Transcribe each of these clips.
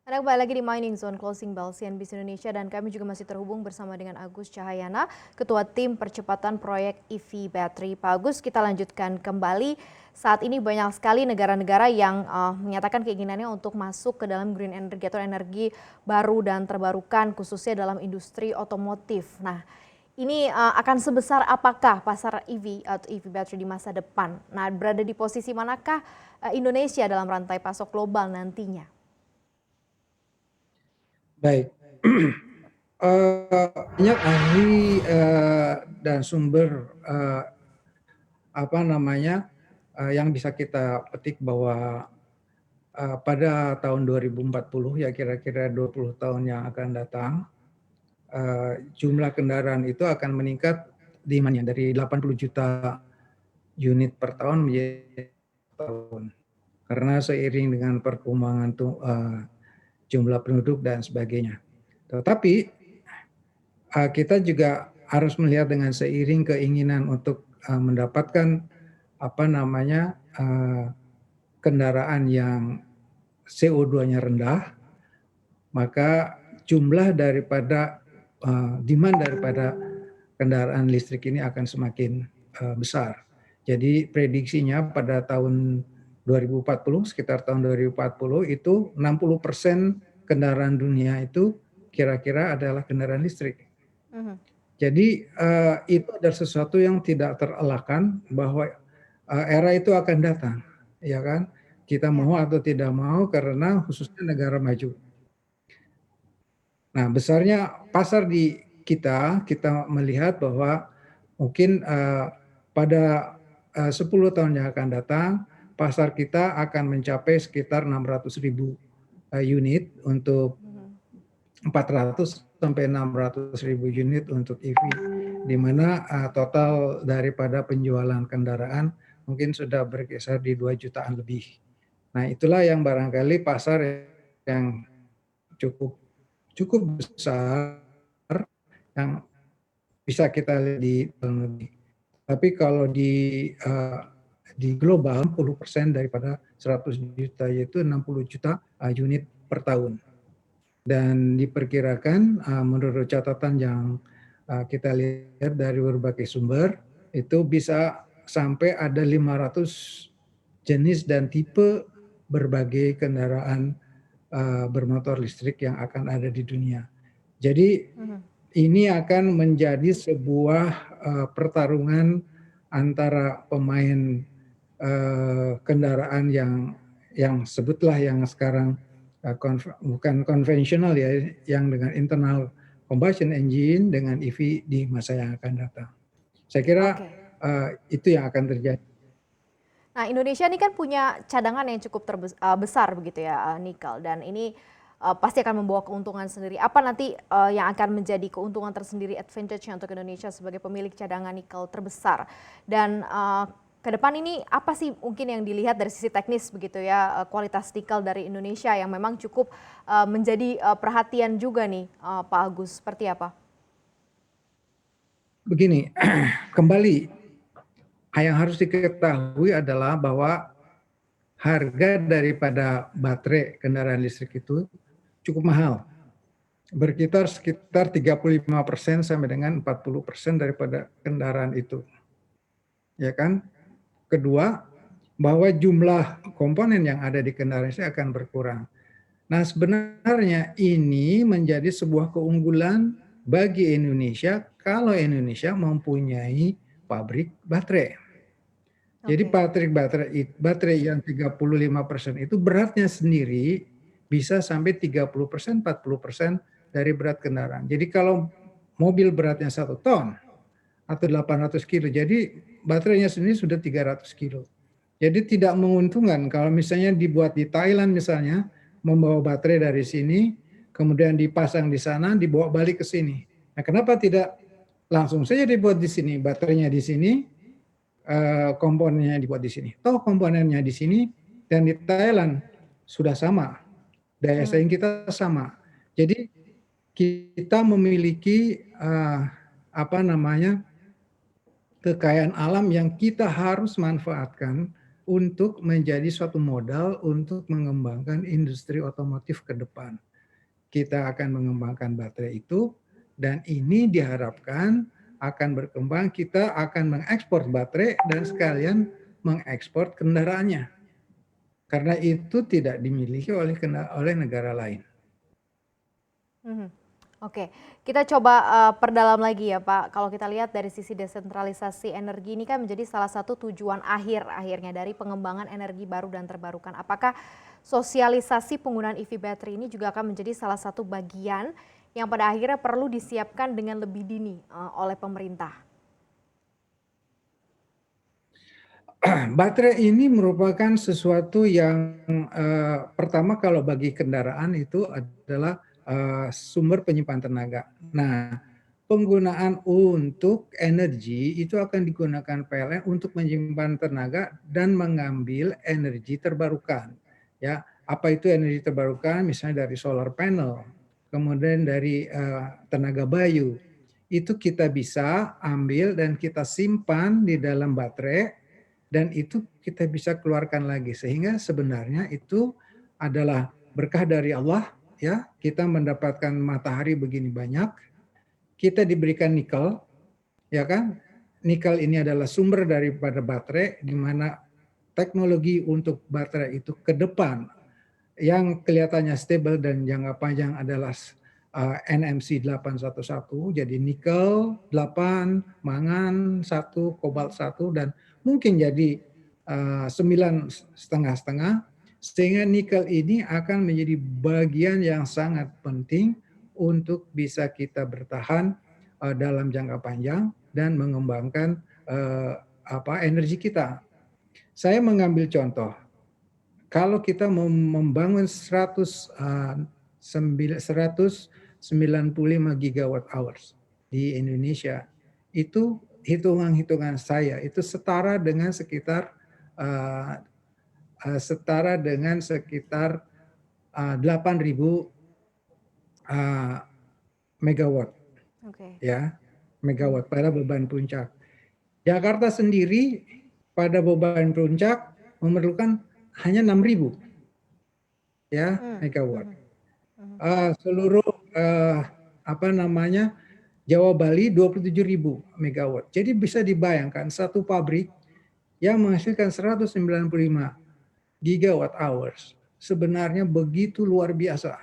Anda kembali lagi di Mining Zone Closing Bell CNBC Indonesia dan kami juga masih terhubung bersama dengan Agus Cahayana, Ketua Tim Percepatan Proyek EV Battery. Pak Agus, kita lanjutkan kembali. Saat ini banyak sekali negara-negara yang menyatakan keinginannya untuk masuk ke dalam green energy atau energi baru dan terbarukan khususnya dalam industri otomotif. Nah, ini akan sebesar apakah pasar EV atau EV battery di masa depan? Nah, berada di posisi manakah Indonesia dalam rantai pasok global nantinya? Baik, banyak ahli dan sumber yang bisa kita petik bahwa pada tahun 2040 ya kira-kira 20 tahun yang akan datang, jumlah kendaraan itu akan meningkat demandnya dari 80 juta unit per tahun menjadi tahun. Karena seiring dengan perkembangan jumlah penduduk dan sebagainya. Tetapi kita juga harus melihat dengan seiring keinginan untuk mendapatkan kendaraan yang CO2-nya rendah, maka jumlah daripada demand daripada kendaraan listrik ini akan semakin besar. Jadi prediksinya pada tahun 2040, sekitar tahun 2040 itu 60% kendaraan dunia itu kira-kira adalah kendaraan listrik. Jadi itu adalah sesuatu yang tidak terelakkan bahwa era itu akan datang, ya kan? Kita mau atau tidak mau karena khususnya negara maju. Nah, besarnya pasar di kita melihat bahwa mungkin pada 10 tahun yang akan datang, pasar kita akan mencapai sekitar 600.000 unit untuk 400 sampai 600.000 unit untuk EV, di mana total daripada penjualan kendaraan mungkin sudah berkisar di 2 jutaan lebih. Nah, itulah yang barangkali pasar yang cukup besar yang bisa kita lihat di dalam negeri. Tapi kalau di global 10% daripada 100 juta yaitu 60 juta unit per tahun. Dan diperkirakan menurut catatan yang kita lihat dari berbagai sumber itu bisa sampai ada 500 jenis dan tipe berbagai kendaraan bermotor listrik yang akan ada di dunia. Jadi ini akan menjadi sebuah pertarungan antara pemain kendaraan yang sebutlah yang sekarang bukan konvensional ya, yang dengan internal combustion engine dengan EV di masa yang akan datang. Saya kira itu yang akan terjadi. Nah, Indonesia ini kan punya cadangan yang cukup besar begitu ya, nikel, dan ini pasti akan membawa keuntungan sendiri. Apa nanti yang akan menjadi keuntungan tersendiri, advantage-nya untuk Indonesia sebagai pemilik cadangan nikel terbesar? Dan ke depan ini apa sih mungkin yang dilihat dari sisi teknis begitu ya, kualitas nikel dari Indonesia yang memang cukup menjadi perhatian juga nih, Pak Agus, seperti apa? Begini, kembali yang harus diketahui adalah bahwa harga daripada baterai kendaraan listrik itu cukup mahal. Berkisar sekitar 35% sampai dengan 40% daripada kendaraan itu. Ya kan? Kedua, bahwa jumlah komponen yang ada di kendaraan itu akan berkurang. Nah, sebenarnya ini menjadi sebuah keunggulan bagi Indonesia kalau Indonesia mempunyai pabrik baterai. Jadi baterai yang 35% itu beratnya sendiri bisa sampai 30%, 40% dari berat kendaraan. Jadi kalau mobil beratnya 1 ton atau 800 kilo, jadi baterainya sendiri sudah 300 kilo. Jadi tidak menguntungkan kalau misalnya dibuat di Thailand misalnya, membawa baterai dari sini, kemudian dipasang di sana, dibawa balik ke sini. Nah, kenapa tidak langsung saja dibuat di sini, baterainya di sini, komponennya dibuat di sini. Toh komponennya di sini dan di Thailand sudah sama, daya saing kita sama. Jadi kita memiliki kekayaan alam yang kita harus manfaatkan untuk menjadi suatu modal untuk mengembangkan industri otomotif ke depan. Kita akan mengembangkan baterai itu dan ini diharapkan akan berkembang, kita akan mengekspor baterai dan sekalian mengekspor kendaraannya. Karena itu tidak dimiliki oleh negara lain. Mhm. Oke, kita coba perdalam lagi ya Pak. Kalau kita lihat dari sisi desentralisasi energi ini kan menjadi salah satu tujuan akhirnya dari pengembangan energi baru dan terbarukan. Apakah sosialisasi penggunaan EV battery ini juga akan menjadi salah satu bagian yang pada akhirnya perlu disiapkan dengan lebih dini oleh pemerintah? Baterai ini merupakan sesuatu yang pertama kalau bagi kendaraan itu adalah sumber penyimpan tenaga. Nah, penggunaan untuk energi itu akan digunakan PLN untuk menyimpan tenaga dan mengambil energi terbarukan. Ya, apa itu energi terbarukan? Misalnya dari solar panel, kemudian dari tenaga bayu. Itu kita bisa ambil dan kita simpan di dalam baterai dan itu kita bisa keluarkan lagi sehingga sebenarnya itu adalah berkah dari Allah ya, kita mendapatkan matahari begini banyak, kita diberikan nikel ya kan. Nikel ini adalah sumber daripada baterai di mana teknologi untuk baterai itu ke depan yang kelihatannya stable dan jangka panjang adalah NMC 811, jadi nikel 8, mangan 1, kobalt 1, dan mungkin jadi 9 setengah-setengah, sehingga nikel ini akan menjadi bagian yang sangat penting untuk bisa kita bertahan dalam jangka panjang dan mengembangkan energi kita. Saya mengambil contoh, kalau kita mau membangun 195 gigawatt hours di Indonesia, itu hitungan-hitungan saya itu setara dengan sekitar 8.000 megawatt Oke. ya, Mhm. megawatt pada beban puncak. Jakarta sendiri pada beban puncak memerlukan hanya 6.000 ya Mhm. megawatt. Mhm. Mhm. Seluruh Jawa Bali 27.000 megawatt. Jadi bisa dibayangkan satu pabrik yang menghasilkan 195 gigawatt hours sebenarnya begitu luar biasa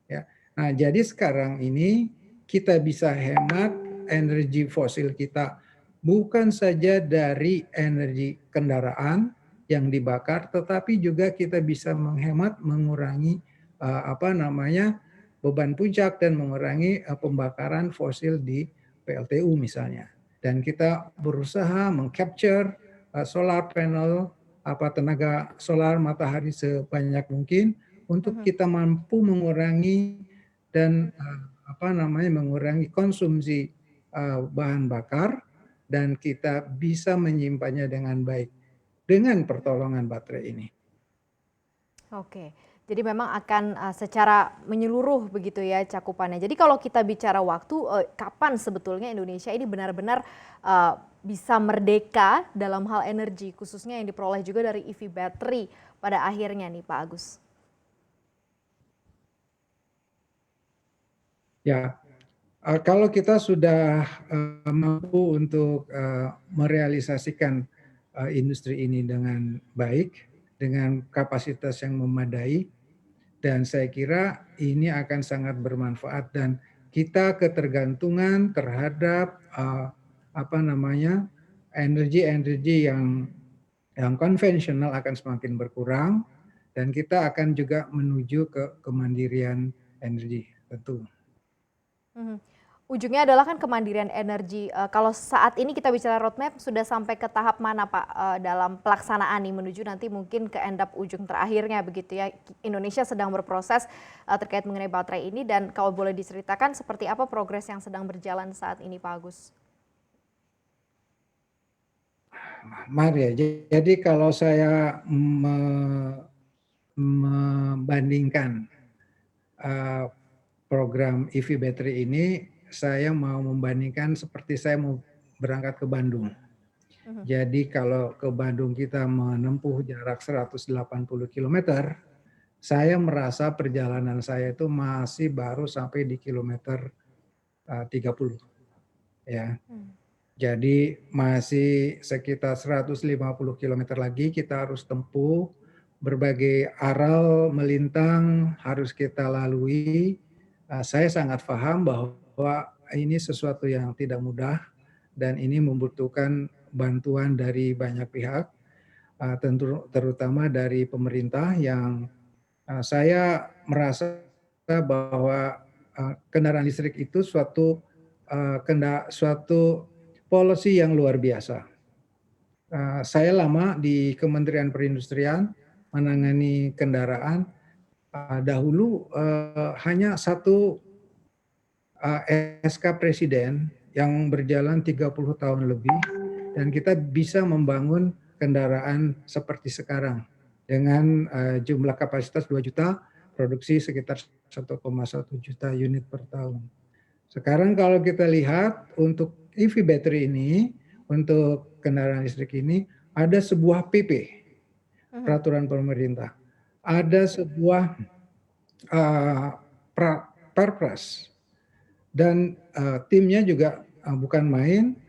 ya. Nah, jadi sekarang ini kita bisa hemat energi fosil kita bukan saja dari energi kendaraan yang dibakar, tetapi juga kita bisa menghemat, mengurangi beban puncak dan mengurangi pembakaran fosil di PLTU misalnya. Dan kita berusaha mengcapture solar panel, tenaga solar matahari sebanyak mungkin untuk Mhm. kita mampu mengurangi dan mengurangi konsumsi bahan bakar dan kita bisa menyimpannya dengan baik dengan pertolongan baterai ini. Oke, jadi memang akan secara menyeluruh begitu ya cakupannya. Jadi kalau kita bicara waktu, kapan sebetulnya Indonesia ini benar-benar bisa merdeka dalam hal energi, khususnya yang diperoleh juga dari EV battery pada akhirnya nih Pak Agus? Ya, kalau kita sudah mampu untuk merealisasikan industri ini dengan baik, dengan kapasitas yang memadai, dan saya kira ini akan sangat bermanfaat dan kita ketergantungan terhadap energi-energi yang konvensional akan semakin berkurang dan kita akan juga menuju ke kemandirian energi tentu. Mhm. Ujungnya adalah kan kemandirian energi, kalau saat ini kita bicara roadmap sudah sampai ke tahap mana Pak, dalam pelaksanaan nih menuju nanti mungkin ke endap ujung terakhirnya begitu ya. Indonesia sedang berproses, terkait mengenai baterai ini dan kalau boleh diceritakan seperti apa progres yang sedang berjalan saat ini Pak Agus? Mari ya, jadi kalau saya membandingkan uh, program EV battery ini, saya mau membandingkan seperti saya mau berangkat ke Bandung. Jadi kalau ke Bandung kita menempuh jarak 180 kilometer, saya merasa perjalanan saya itu masih baru sampai di kilometer 30 ya. Jadi masih sekitar 150 kilometer lagi kita harus tempuh, berbagai aral melintang harus kita lalui. Saya sangat paham bahwa ini sesuatu yang tidak mudah dan ini membutuhkan bantuan dari banyak pihak, tentu terutama dari pemerintah yang saya merasa bahwa kendaraan listrik itu suatu policy yang luar biasa. Saya lama di Kementerian Perindustrian menangani kendaraan. Dahulu hanya satu SK Presiden yang berjalan 30 tahun lebih dan kita bisa membangun kendaraan seperti sekarang dengan jumlah kapasitas 2 juta, produksi sekitar 1,1 juta unit per tahun. Sekarang kalau kita lihat untuk EV battery ini, untuk kendaraan listrik ini, ada sebuah PP, peraturan pemerintah. Ada sebuah Perpres. Dan timnya juga bukan main.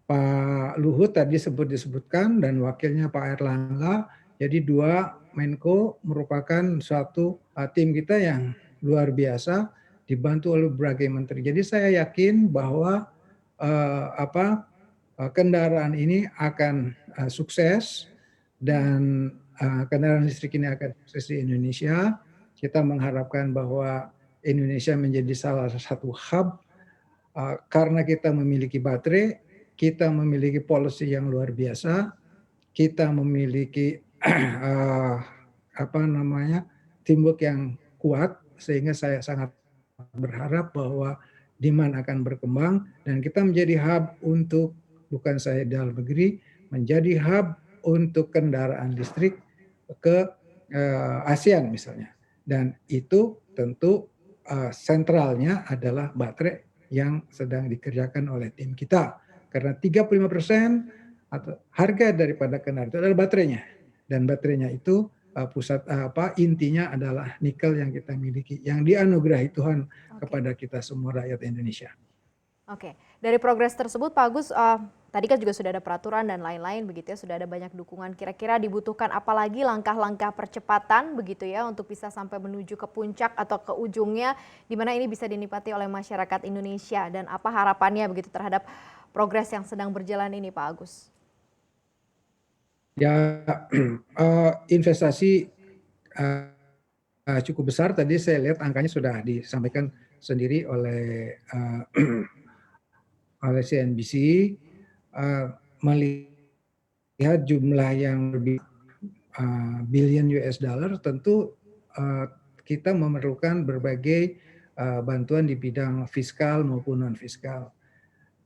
Pak Luhut tadi disebutkan dan wakilnya Pak Erlangga. Jadi dua Menko merupakan suatu tim kita yang luar biasa dibantu oleh berbagai menteri. Jadi saya yakin bahwa kendaraan ini akan sukses dan kendaraan listrik ini akan sukses di Indonesia. Kita mengharapkan bahwa Indonesia menjadi salah satu hub karena kita memiliki baterai, kita memiliki policy yang luar biasa, kita memiliki teamwork yang kuat, sehingga saya sangat berharap bahwa demand akan berkembang dan kita menjadi hub untuk bukan saya dalam negeri, menjadi hub untuk kendaraan listrik ke ASEAN misalnya. Dan itu tentu sentralnya adalah baterai yang sedang dikerjakan oleh tim kita. Karena 35% atau harga daripada kendaraan itu adalah baterainya. Dan baterainya itu intinya adalah nikel yang kita miliki, yang dianugerahi Tuhan kepada kita semua rakyat Indonesia. Oke, dari progres tersebut Pak Agus, tadi kan juga sudah ada peraturan dan lain-lain begitu ya, sudah ada banyak dukungan. Kira-kira dibutuhkan apalagi langkah-langkah percepatan begitu ya untuk bisa sampai menuju ke puncak atau ke ujungnya, di mana ini bisa dinikmati oleh masyarakat Indonesia, dan apa harapannya begitu terhadap progres yang sedang berjalan ini Pak Agus? Ya, investasi cukup besar. Tadi saya lihat angkanya sudah disampaikan sendiri oleh CNBC, melihat jumlah yang lebih billion US dollar, tentu kita memerlukan berbagai bantuan di bidang fiskal maupun non fiskal.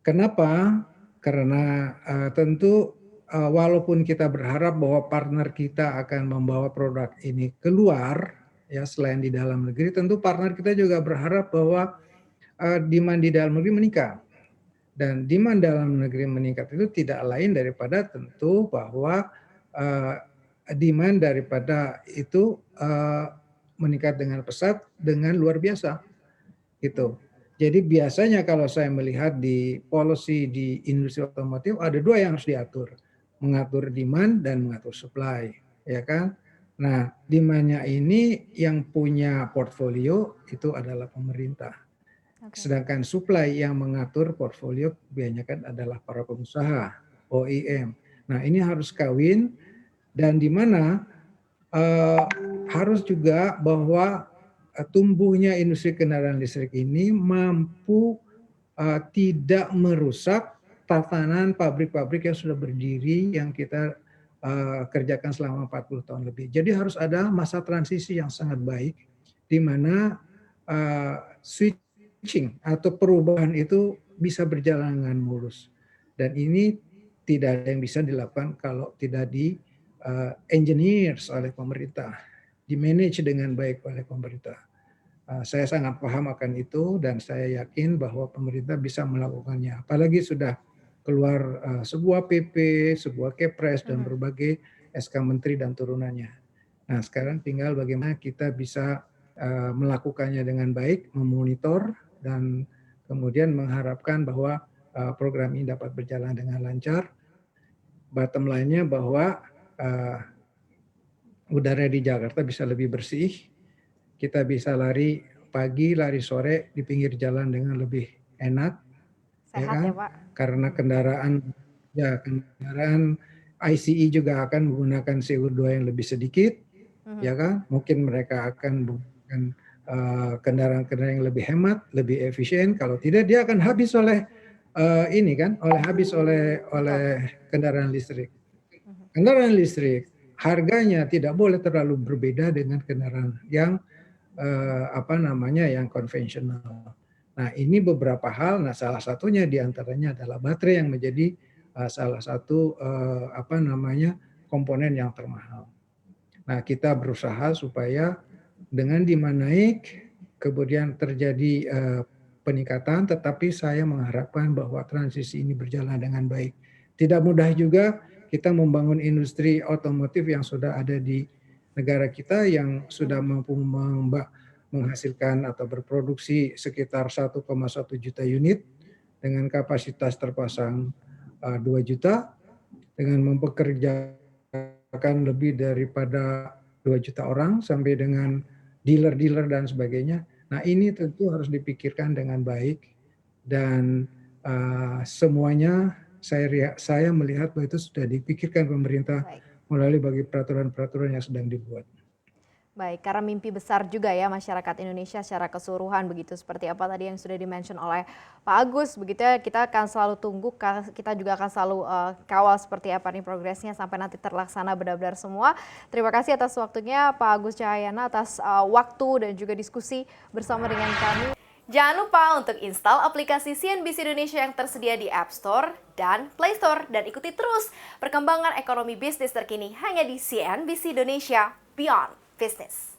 Kenapa? Karena tentu walaupun kita berharap bahwa partner kita akan membawa produk ini keluar, ya selain di dalam negeri, tentu partner kita juga berharap bahwa demand di dalam negeri meningkat. Dan demand dalam negeri meningkat itu tidak lain daripada tentu bahwa demand daripada itu meningkat dengan pesat, dengan luar biasa. Gitu. Jadi biasanya kalau saya melihat di policy di industri otomotif ada dua yang harus diatur, mengatur demand dan mengatur supply, ya kan? Nah, demand-nya ini yang punya portfolio itu adalah pemerintah. Sedangkan supply yang mengatur portfolio kebanyakan adalah para pengusaha, OEM. Nah, ini harus kawin dan di mana harus juga bahwa tumbuhnya industri kendaraan listrik ini mampu tidak merusak tatanan pabrik-pabrik yang sudah berdiri yang kita kerjakan selama 40 tahun lebih. Jadi harus ada masa transisi yang sangat baik di mana switching atau perubahan itu bisa berjalan dengan mulus. Dan ini tidak ada yang bisa dilakukan kalau tidak di engineers oleh pemerintah, di-manage dengan baik oleh pemerintah. Saya sangat paham akan itu dan saya yakin bahwa pemerintah bisa melakukannya. Apalagi sudah keluar sebuah PP, sebuah Kepres, dan berbagai SK Menteri dan turunannya. Nah, sekarang tinggal bagaimana kita bisa melakukannya dengan baik, memonitor, dan kemudian mengharapkan bahwa program ini dapat berjalan dengan lancar. Bottom line-nya bahwa udara di Jakarta bisa lebih bersih, kita bisa lari pagi, lari sore di pinggir jalan dengan lebih enak, ya Sehat kan? ya Pak. Karena kendaraan ICE juga akan menggunakan CO2 yang lebih sedikit, ya kan? Mungkin mereka akan menggunakan kendaraan-kendaraan yang lebih hemat, lebih efisien. Kalau tidak, dia akan habis oleh kendaraan listrik. Kendaraan listrik harganya tidak boleh terlalu berbeda dengan kendaraan yang yang konvensional. Nah, ini beberapa hal. Nah, salah satunya diantaranya adalah baterai yang menjadi salah satu komponen yang termahal. Nah, kita berusaha supaya dengan demand naik, kemudian terjadi peningkatan, tetapi saya mengharapkan bahwa transisi ini berjalan dengan baik. Tidak mudah juga kita membangun industri otomotif yang sudah ada di negara kita yang sudah mampu menghasilkan atau berproduksi sekitar 1,1 juta unit dengan kapasitas terpasang 2 juta, dengan mempekerjakan lebih daripada 2 juta orang sampai dengan dealer-dealer dan sebagainya. Nah, ini tentu harus dipikirkan dengan baik, dan semuanya saya melihat bahwa itu sudah dipikirkan pemerintah melalui bagi peraturan-peraturan yang sedang dibuat. Baik, karena mimpi besar juga ya masyarakat Indonesia secara keseluruhan begitu, seperti apa tadi yang sudah dimention oleh Pak Agus, begitu ya, kita akan selalu tunggu, kita juga akan selalu kawal seperti apa nih progresnya sampai nanti terlaksana benar-benar semua. Terima kasih atas waktunya Pak Agus Cahayana, atas waktu dan juga diskusi bersama dengan kami. Jangan lupa untuk install aplikasi CNBC Indonesia yang tersedia di App Store dan Play Store, dan ikuti terus perkembangan ekonomi bisnis terkini hanya di CNBC Indonesia Beyond Business.